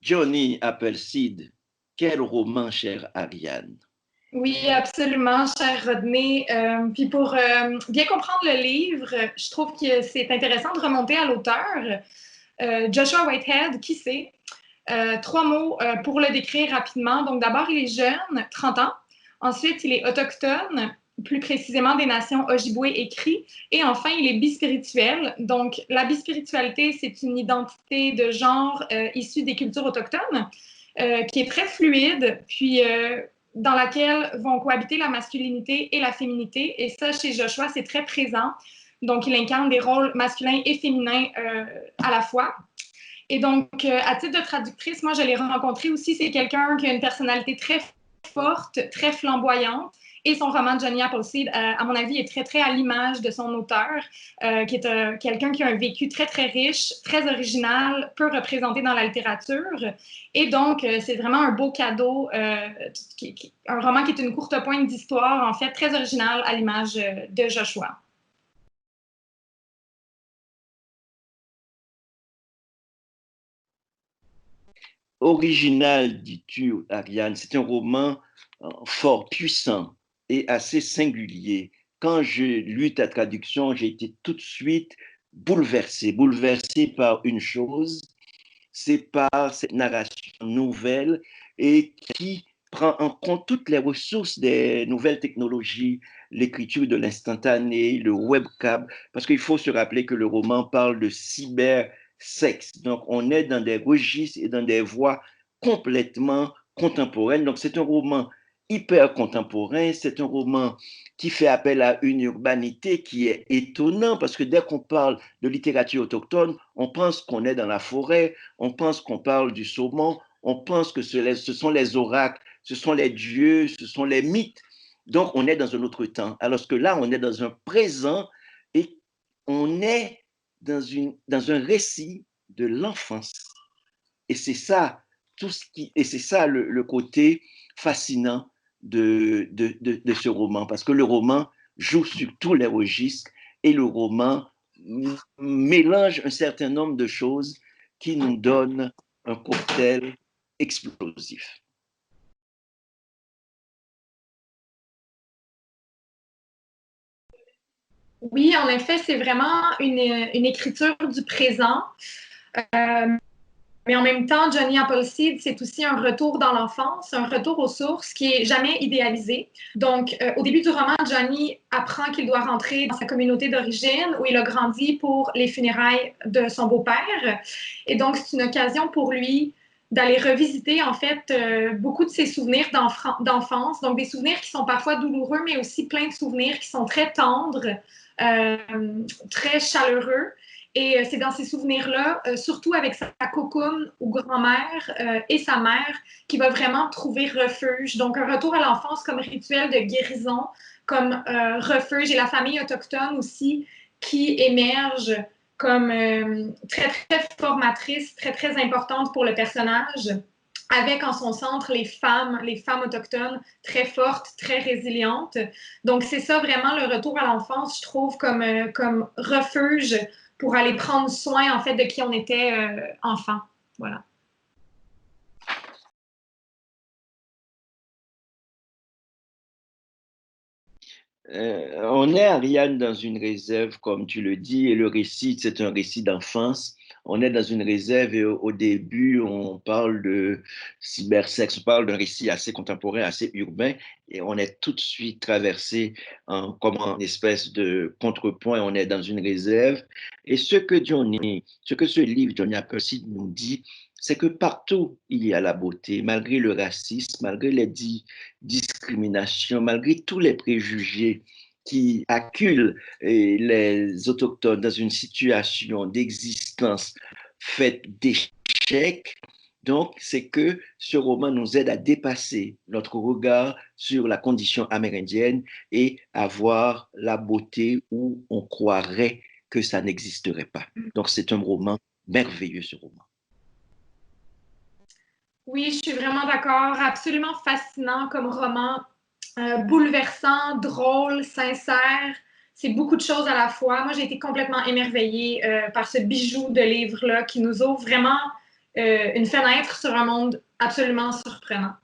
Johnny Appleseed, quel roman, chère Ariane? Oui, absolument, cher Rodney. Puis pour bien comprendre le livre, je trouve que c'est intéressant de remonter à l'auteur. Joshua Whitehead, qui c'est? Trois mots pour le décrire rapidement. Donc d'abord, il est jeune, 30 ans. Ensuite, il est autochtone, plus précisément des nations Ojibwe et Cri. Et enfin, il est bispirituel. Donc la bispiritualité, c'est une identité de genre issue des cultures autochtones qui est très fluide. Puis dans laquelle vont cohabiter la masculinité et la féminité. Et ça, chez Joshua, c'est très présent. Donc, il incarne des rôles masculins et féminins à la fois. Et donc, à titre de traductrice, moi, je l'ai rencontré aussi. C'est quelqu'un qui a une personnalité très forte, très flamboyante. Et son roman Johnny Appleseed, à mon avis, est très, très à l'image de son auteur, qui est quelqu'un qui a un vécu très, très riche, très original, peu représenté dans la littérature. Et donc, c'est vraiment un beau cadeau, un roman qui est une courte pointe d'histoire, en fait, très original à l'image de Joshua. Original, dis-tu, Ariane, c'est un roman fort, puissant et assez singulier. Quand j'ai lu ta traduction, j'ai été tout de suite bouleversé par une chose, c'est par cette narration nouvelle et qui prend en compte toutes les ressources des nouvelles technologies, l'écriture de l'instantané, le webcam, parce qu'il faut se rappeler que le roman parle de cybersexe. Donc, on est dans des registres et dans des voies complètement contemporaines. Donc, c'est un roman hyper contemporain, c'est un roman qui fait appel à une urbanité qui est étonnante parce que dès qu'on parle de littérature autochtone, on pense qu'on est dans la forêt, on pense qu'on parle du saumon, on pense que ce sont les oracles, ce sont les dieux, ce sont les mythes. Donc, on est dans un autre temps. Alors que là, on est dans un présent et on est dans un récit de l'enfance. Et c'est ça, et c'est ça le côté fascinant de ce roman, parce que le roman joue sur tous les registres et le roman mélange un certain nombre de choses qui nous donnent un cocktail explosif. Oui, en effet, c'est vraiment une écriture du présent. Euh, Mais en même temps, Johnny Appleseed, c'est aussi un retour dans l'enfance, un retour aux sources qui est jamais idéalisé. Donc, au début du roman, Johnny apprend qu'il doit rentrer dans sa communauté d'origine où il a grandi pour les funérailles de son beau-père. Et donc, c'est une occasion pour lui d'aller revisiter, en fait, beaucoup de ses souvenirs d'enfance. Donc, des souvenirs qui sont parfois douloureux, mais aussi plein de souvenirs qui sont très tendres, euh, très chaleureux. Et c'est dans ces souvenirs-là, surtout avec sa cocoune ou grand-mère et sa mère, qui va vraiment trouver refuge. Donc, un retour à l'enfance comme rituel de guérison, comme refuge, et la famille autochtone aussi, qui émerge comme très, très formatrice, très, très importante pour le personnage, avec en son centre les femmes autochtones très fortes, très résilientes. Donc, c'est ça vraiment le retour à l'enfance, je trouve, comme refuge pour aller prendre soin, en fait, de qui on était enfant. Voilà. On est, Ariane, dans une réserve, comme tu le dis, et le récit, c'est un récit d'enfance. On est dans une réserve et au début, on parle de cybersexe, on parle d'un récit assez contemporain, assez urbain, et on est tout de suite traversé comme en espèce de contrepoint, on est dans une réserve. Et ce que ce livre, Johnny Appleseed, nous dit, c'est que partout, il y a la beauté, malgré le racisme, malgré les discriminations, malgré tous les préjugés qui acculent les autochtones dans une situation d'existence faite d'échecs. Donc, c'est que ce roman nous aide à dépasser notre regard sur la condition amérindienne et à voir la beauté où on croirait que ça n'existerait pas. Donc, c'est un roman merveilleux, ce roman. Oui, je suis vraiment d'accord. Absolument fascinant comme roman. Bouleversant, drôle, sincère. C'est beaucoup de choses à la fois. Moi, j'ai été complètement émerveillée par ce bijou de livre-là qui nous ouvre vraiment une fenêtre sur un monde absolument surprenant.